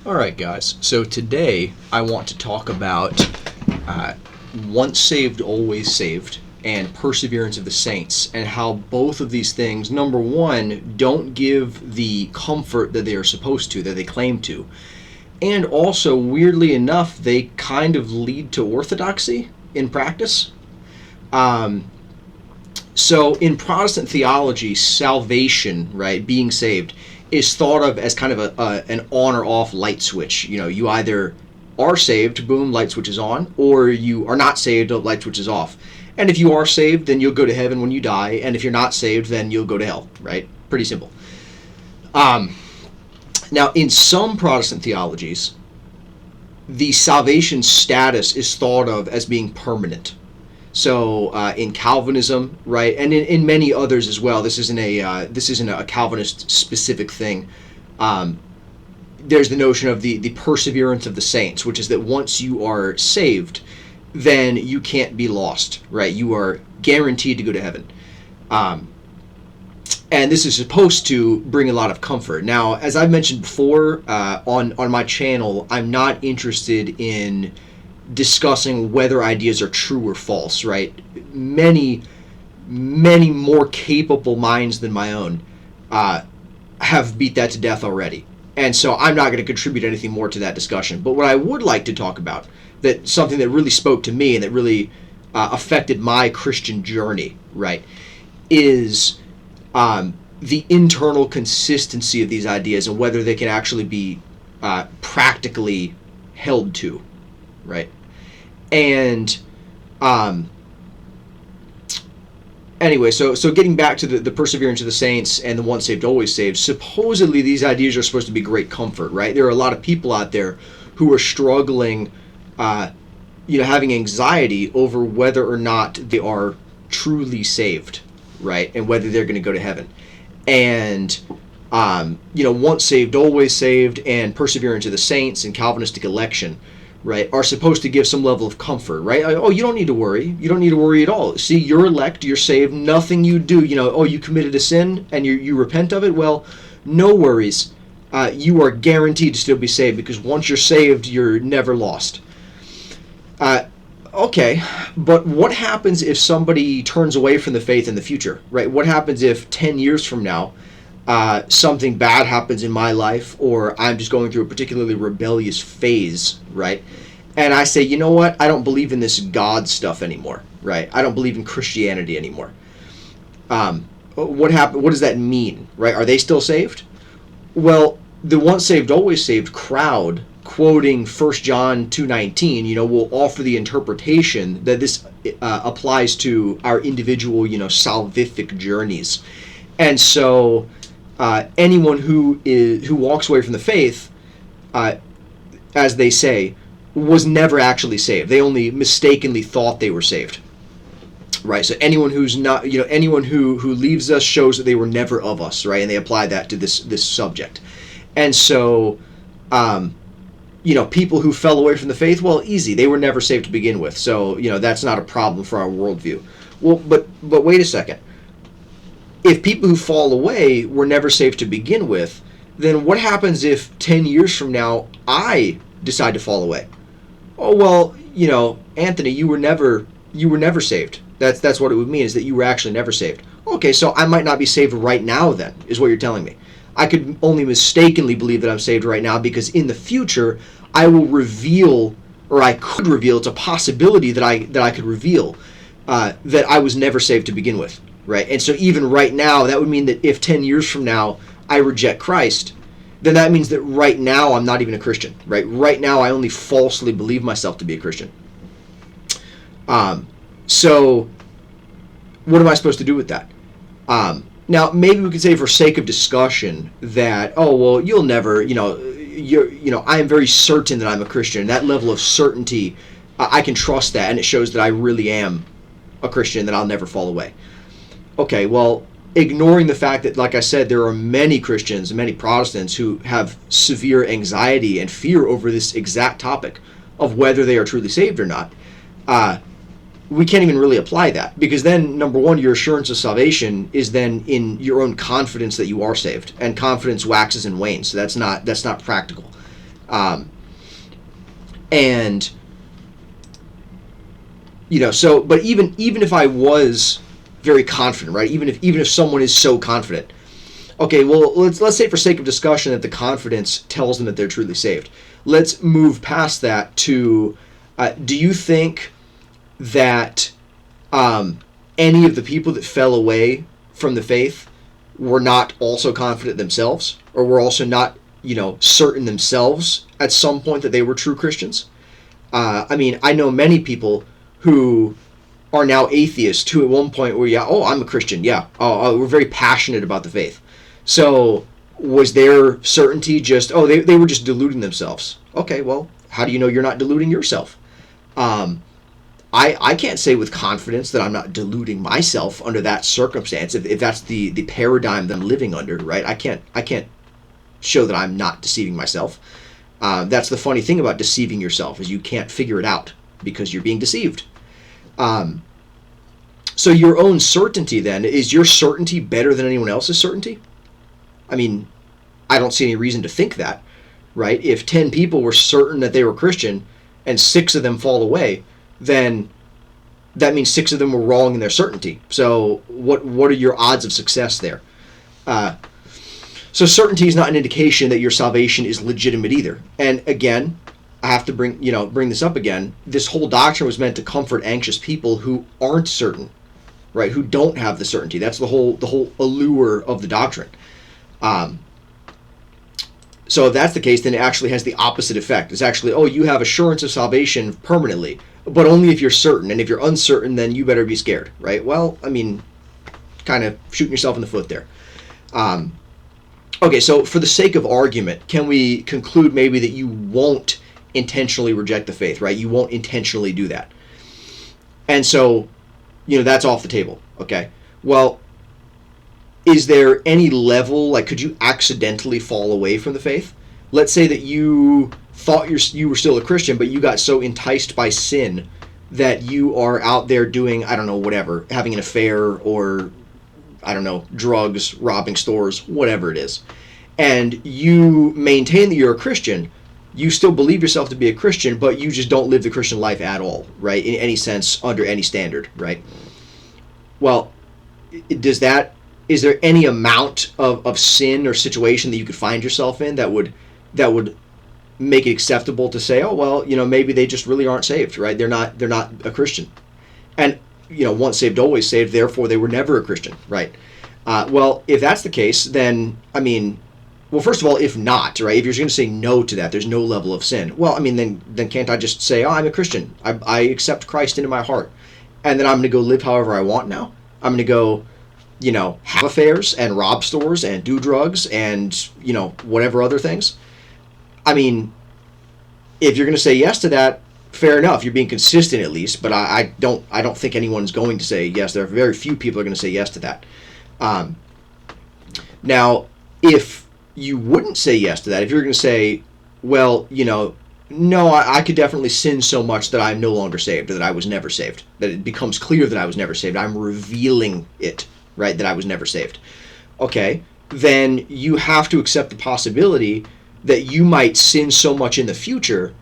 Alright guys, so today I want to talk about once saved, always saved, and perseverance of the saints, and how both of these things, number one, don't give the comfort that they are supposed to, that they claim to, and also, weirdly enough, they kind of lead to orthodoxy in practice. So in Protestant theology, salvation, right, being saved, is thought of as kind of an on or off light switch. You know, you either are saved, boom, light switch is on, or you are not saved, light switch is off. And if you are saved, then you'll go to heaven when you die, and if you're not saved, then you'll go to hell, right? Pretty simple. Now, in some Protestant theologies, the salvation status is thought of as being permanent. So in Calvinism, right, and in many others as well. This isn't a Calvinist specific thing. There's the notion of the perseverance of the saints, which is that once you are saved, then you can't be lost, right? You are guaranteed to go to heaven. And this is supposed to bring a lot of comfort. Now, as I've mentioned before on my channel, I'm not interested in discussing whether ideas are true or false, right? Many more capable minds than my own have beat that to death already. And so I'm not going to contribute anything more to that discussion. But what I would like to talk about, that something that really spoke to me and that really affected my Christian journey, right, is the internal consistency of these ideas and whether they can actually be practically held to, right? And anyway, so getting back to the perseverance of the saints and the once saved, always saved, supposedly these ideas are supposed to be great comfort, right? There are a lot of people out there who are struggling, having anxiety over whether or not they are truly saved, right? And whether they're going to go to heaven. And, once saved, always saved, and perseverance of the saints and Calvinistic election, right, are supposed to give some level of comfort, right? Oh, you don't need to worry. You don't need to worry at all. See, you're elect, you're saved, nothing you do, you committed a sin and you repent of it. Well, no worries. You are guaranteed to still be saved because once you're saved, you're never lost. Okay, but what happens if somebody turns away from the faith in the future, right? What happens if 10 years from now, something bad happens in my life, or I'm just going through a particularly rebellious phase, right? And I say, you know what? I don't believe in this God stuff anymore, right? I don't believe in Christianity anymore. What does that mean, right? Are they still saved? Well, the once saved, always saved crowd, quoting 1 John 2:19, will offer the interpretation that this applies to our individual, salvific journeys. And so anyone who walks away from the faith, as they say, was never actually saved. They only mistakenly thought they were saved, right? So anyone who's not, anyone who leaves us shows that they were never of us, right? And they apply that to this subject. And so, people who fell away from the faith, well, easy. They were never saved to begin with. So, that's not a problem for our worldview. Well, but wait a second. If people who fall away were never saved to begin with, then what happens if 10 years from now I decide to fall away? Oh, well, Anthony, you were never saved. That's what it would mean, is that you were actually never saved. Okay, so I might not be saved right now then, is what you're telling me. I could only mistakenly believe that I'm saved right now because in the future I will reveal, or I could reveal, it's a possibility that I could reveal that I was never saved to begin with. Right, and so even right now, that would mean that if 10 years from now I reject Christ, then that means that right now I'm not even a Christian. Right, right now I only falsely believe myself to be a Christian. So what am I supposed to do with that? Now maybe we could say, for sake of discussion, that you'll never, I am very certain that I'm a Christian. That level of certainty, I can trust that, and it shows that I really am a Christian, that I'll never fall away. Okay, well, ignoring the fact that, like I said, there are many Christians and many Protestants who have severe anxiety and fear over this exact topic of whether they are truly saved or not, we can't even really apply that, because then, number one, your assurance of salvation is then in your own confidence that you are saved, and confidence waxes and wanes, so that's not practical. Um, and so, but even if I was very confident, right? Even if someone is so confident, okay, well, let's say for sake of discussion that the confidence tells them that they're truly saved. Let's move past that to, do you think that any of the people that fell away from the faith were not also confident themselves, or were also not, certain themselves at some point that they were true Christians? I mean, I know many people who are now atheists who at one point were, I'm a Christian, we're very passionate about the faith. So was their certainty just, they were just deluding themselves? Okay, well, how do you know you're not deluding yourself? I can't say with confidence that I'm not deluding myself under that circumstance, if that's the paradigm that I'm living under, right? I can't show that I'm not deceiving myself. That's the funny thing about deceiving yourself, is you can't figure it out because you're being deceived. So your own certainty then, is your certainty better than anyone else's certainty? I mean, I don't see any reason to think that, right? If 10 people were certain that they were Christian and 6 of them fall away, then that means 6 of them were wrong in their certainty. So what are your odds of success there? So certainty is not an indication that your salvation is legitimate either. And again, I have to bring this up again. This whole doctrine was meant to comfort anxious people who aren't certain, right? Who don't have the certainty. That's the whole allure of the doctrine. So if that's the case, then it actually has the opposite effect. It's actually, you have assurance of salvation permanently, but only if you're certain. And if you're uncertain, then you better be scared, right? Well, I mean, kind of shooting yourself in the foot there. Okay, so for the sake of argument, can we conclude maybe that you won't intentionally reject the faith, right? You won't intentionally do that. And so, that's off the table, okay? Well, is there any level, like, could you accidentally fall away from the faith? Let's say that you thought you were still a Christian, but you got so enticed by sin that you are out there doing, I don't know, whatever, having an affair, or, I don't know, drugs, robbing stores, whatever it is. And you maintain that you're a Christian. You still believe yourself to be a Christian, but you just don't live the Christian life at all, right? In any sense, under any standard, right? Well, is there any amount of sin or situation that you could find yourself in that would make it acceptable to say, maybe they just really aren't saved, right? They're not a Christian. And, once saved, always saved, therefore they were never a Christian, right? Well, if that's the case, then, first of all, if not, right, if you're going to say no to that, there's no level of sin. Well, then can't I just say, I'm a Christian. I accept Christ into my heart. And then I'm going to go live however I want now? I'm going to go, have affairs and rob stores and do drugs and, whatever other things. If you're going to say yes to that, fair enough. You're being consistent at least, but I don't think anyone's going to say yes. There are very few people are going to say yes to that. Now, if you wouldn't say yes to that, if you're going to say, well, no, I could definitely sin so much that I'm no longer saved, or that I was never saved, that it becomes clear that I was never saved. I'm revealing it, right, that I was never saved. Okay, then you have to accept the possibility that you might sin so much in the future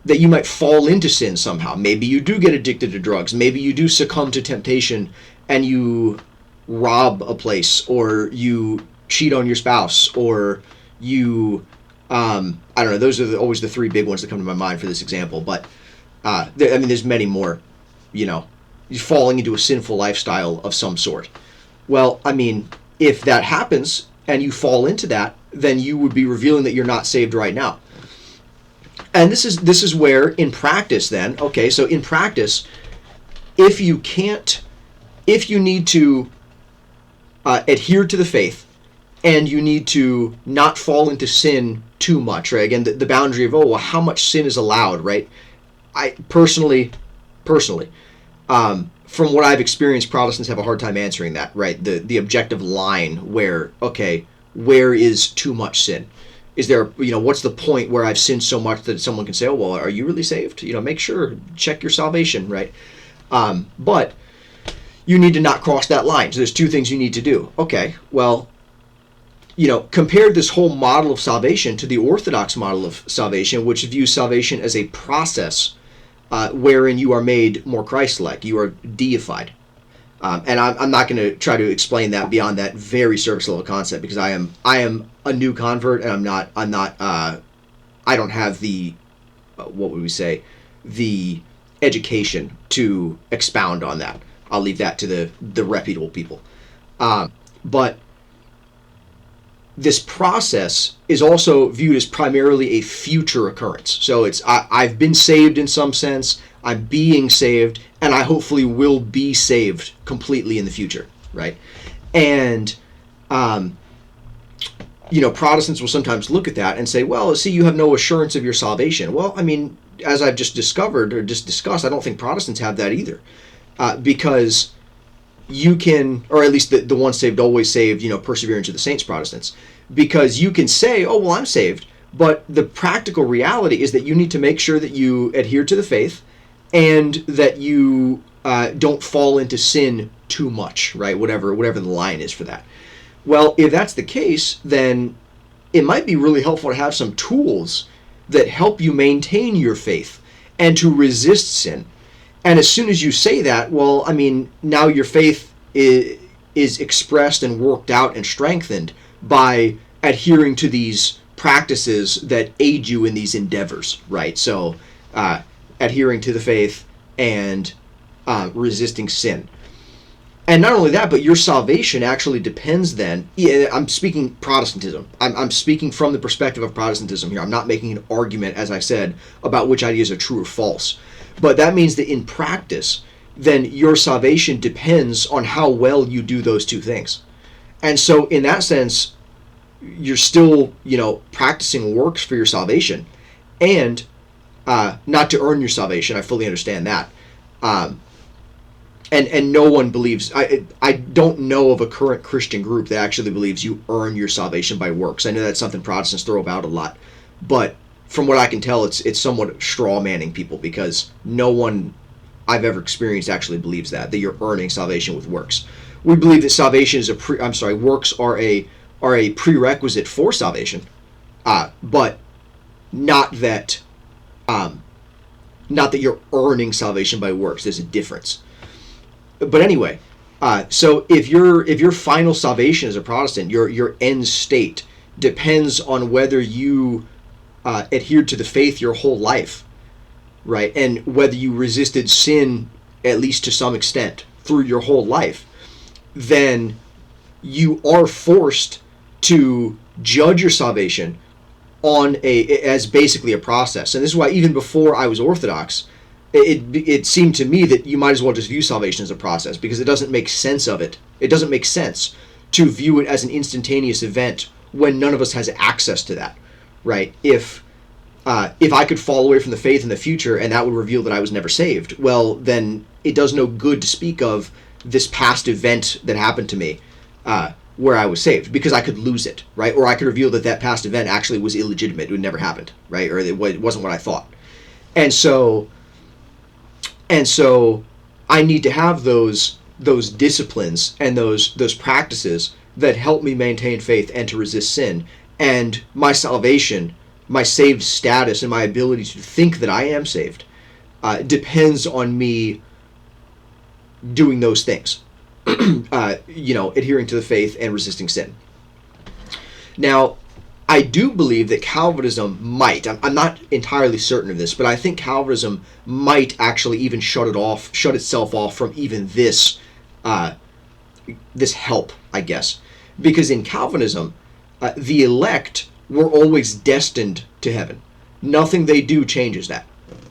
that you might fall into sin somehow. Maybe you do get addicted to drugs. Maybe you do succumb to temptation and you rob a place, or you cheat on your spouse, or you, I don't know, those are always the 3 big ones that come to my mind for this example, but there's many more, you're falling into a sinful lifestyle of some sort. Well, if that happens and you fall into that, then you would be revealing that you're not saved right now. And this is where, in practice then, okay, so in practice, if you need to adhere to the faith, and you need to not fall into sin too much, right? Again, the boundary of, how much sin is allowed, right? I personally, from what I've experienced, Protestants have a hard time answering that, right? The objective line where is too much sin? Is there, what's the point where I've sinned so much that someone can say, are you really saved? Make sure, check your salvation, right? But you need to not cross that line. So there's 2 things you need to do. Okay, well, compared this whole model of salvation to the Orthodox model of salvation, which views salvation as a process wherein you are made more Christ-like, you are deified. And I'm not going to try to explain that beyond that very surface level concept, because I am a new convert, and I don't have the what would we say, the education to expound on that. I'll leave that to the reputable people. But this process is also viewed as primarily a future occurrence. So I've been saved in some sense, I'm being saved, and I hopefully will be saved completely in the future, right? And Protestants will sometimes look at that and say, well, see, you have no assurance of your salvation. Well, I mean, as I've just discussed, I don't think Protestants have that either, because you can, or at least the once saved, always saved, perseverance of the saints Protestants, because you can say, oh, well, I'm saved, but the practical reality is that you need to make sure that you adhere to the faith and that you don't fall into sin too much, right? Whatever the line is for that. Well, if that's the case, then it might be really helpful to have some tools that help you maintain your faith and to resist sin. And as soon as you say that, well, I mean, now your faith is expressed and worked out and strengthened by adhering to these practices that aid you in these endeavors, right? So adhering to the faith and resisting sin. And not only that, but your salvation actually depends then, I'm speaking Protestantism. I'm speaking from the perspective of Protestantism here. I'm not making an argument, as I said, about which ideas are true or false. But that means that in practice, then your salvation depends on how well you do those two things. And so in that sense, you're still, practicing works for your salvation, and not to earn your salvation. I fully understand that. And no one believes, I don't know of a current Christian group that actually believes you earn your salvation by works. I know that's something Protestants throw about a lot, but from what I can tell, it's somewhat straw-manning people, because no one I've ever experienced actually believes that you're earning salvation with works. We believe that salvation is works are a prerequisite for salvation, but not that you're earning salvation by works. There's a difference. But anyway, so if your final salvation as a Protestant, your end state depends on whether you adhered to the faith your whole life, right? And whether you resisted sin, at least to some extent, through your whole life, then you are forced to judge your salvation as basically a process. And this is why even before I was Orthodox, it seemed to me that you might as well just view salvation as a process, because it doesn't make sense of it. It doesn't make sense to view it as an instantaneous event when none of us has access to that, right? If I could fall away from the faith in the future and that would reveal that I was never saved, well, then it does no good to speak of this past event that happened to me where I was saved, because I could lose it, right? Or I could reveal that past event actually was illegitimate. It never happened, right? Or it wasn't what I thought. And so I need to have those disciplines and those practices that help me maintain faith and to resist sin. And my salvation, my saved status, and my ability to think that I am saved depends on me doing those things. Adhering to the faith and resisting sin. Now, I do believe that Calvinism might, I'm not entirely certain of this, but I think Calvinism might actually even shut itself off from even this help, I guess. Because in Calvinism, the elect were always destined to heaven. Nothing they do changes that.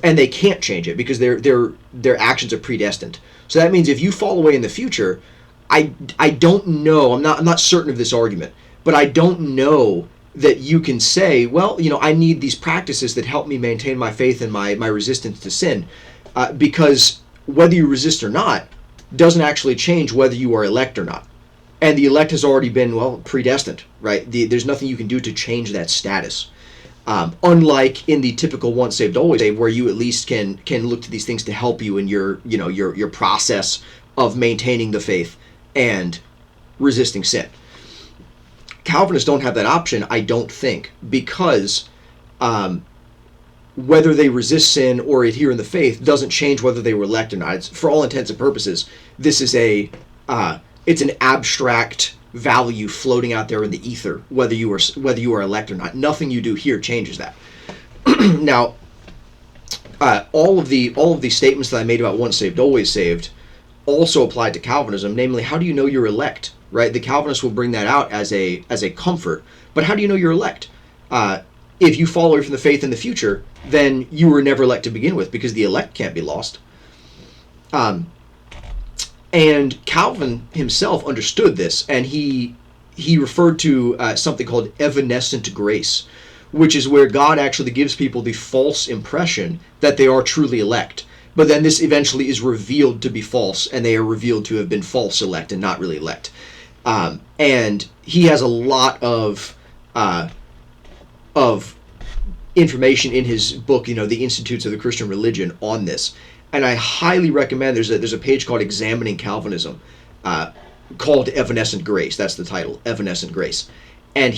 And they can't change it because their actions are predestined. So that means if you fall away in the future, I don't know, I'm not certain of this argument, but I don't know that you can say, well, I need these practices that help me maintain my faith and my resistance to sin, because whether you resist or not doesn't actually change whether you are elect or not. And the elect has already been, predestined, right? There's nothing you can do to change that status. Unlike in the typical once saved, always saved, where you at least can look to these things to help you in your process of maintaining the faith and resisting sin. Calvinists don't have that option, I don't think, because whether they resist sin or adhere in the faith doesn't change whether they were elect or not. It's, for all intents and purposes, this is it's an abstract value floating out there in the ether, whether you are elect or not. Nothing you do here changes that. Now, all of these statements that I made about once saved, always saved, also apply to Calvinism. Namely, how do you know you're elect? Right? The Calvinists will bring that out as a comfort. But how do you know you're elect? If you fall away from the faith in the future, then you were never elect to begin with, because the elect can't be lost. And Calvin himself understood this, and he referred to something called evanescent grace, which is where God actually gives people the false impression that they are truly elect. But then this eventually is revealed to be false, and they are revealed to have been false elect and not really elect. And he has a lot of information in his book, The Institutes of the Christian Religion, on this. And I highly recommend, there's a page called Examining Calvinism, called Evanescent Grace. That's the title, Evanescent Grace. And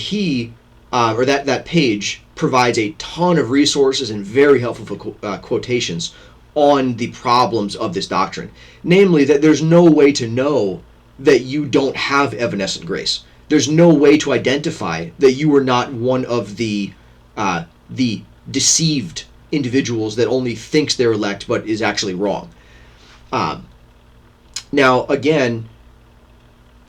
that page provides a ton of resources and very helpful quotations on the problems of this doctrine. Namely, that there's no way to know that you don't have evanescent grace. There's no way to identify that you are not one of the deceived individuals that only thinks they're elect but is actually wrong. Now, again,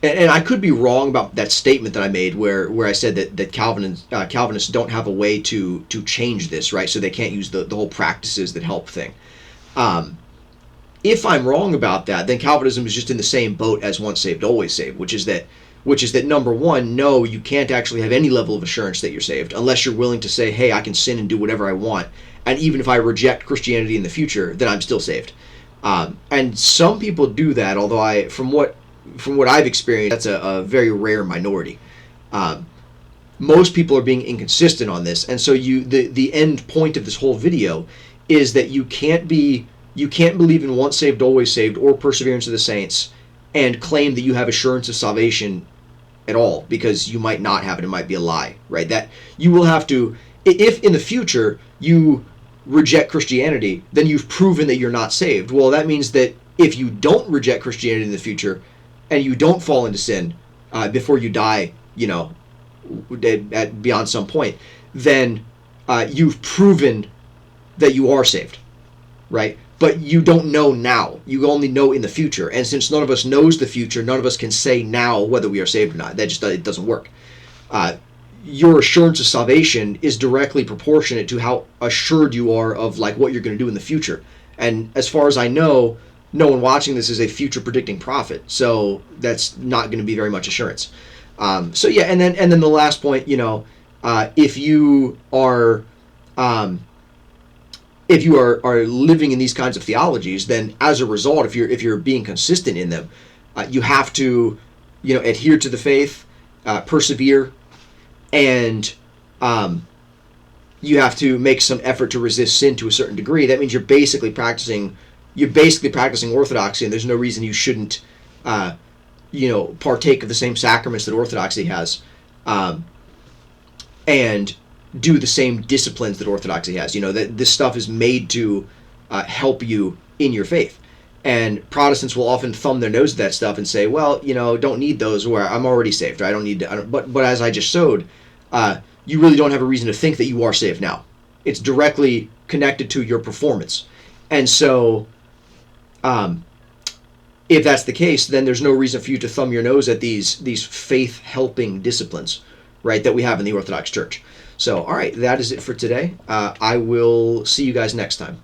and I could be wrong about that statement that I made where I said that Calvinists don't have a way to change this, right? So they can't use the whole practices that help thing. If I'm wrong about that, then Calvinism is just in the same boat as once saved, always saved, which is that number one, no, you can't actually have any level of assurance that you're saved unless you're willing to say, hey, I can sin and do whatever I want, and even if I reject Christianity in the future, then I'm still saved. And some people do that, although from what I've experienced, that's a very rare minority. Most people are being inconsistent on this, and so the end point of this whole video is that you can't believe in once saved, always saved, or perseverance of the saints, and claim that you have assurance of salvation at all, because you might not have it. It might be a lie, right? That you will have to, if in the future you reject Christianity, then you've proven that you're not saved. Well, that means that if you don't reject Christianity in the future, and you don't fall into sin before you die, at beyond some point, then you've proven that you are saved, right? But you don't know now. You only know in the future. And since none of us knows the future, none of us can say now whether we are saved or not. It doesn't work. Your assurance of salvation is directly proportionate to how assured you are of what you're going to do in the future. And as far as I know, no one watching this is a future predicting prophet. So that's not going to be very much assurance. So yeah, and then the last point, if you are living in these kinds of theologies, then as a result, if you're being consistent in them, you have to, adhere to the faith, persevere, and you have to make some effort to resist sin to a certain degree. That means you're basically practicing orthodoxy, and there's no reason you shouldn't, partake of the same sacraments that orthodoxy has, and do the same disciplines that orthodoxy has. That this stuff is made to help you in your faith. And Protestants will often thumb their nose at that stuff and say, well, don't need those, where I'm already saved. I don't need to. But as I just showed, you really don't have a reason to think that you are saved now. It's directly connected to your performance. And so, if that's the case, then there's no reason for you to thumb your nose at these faith-helping disciplines, right, that we have in the Orthodox Church. So, all right, that is it for today. I will see you guys next time.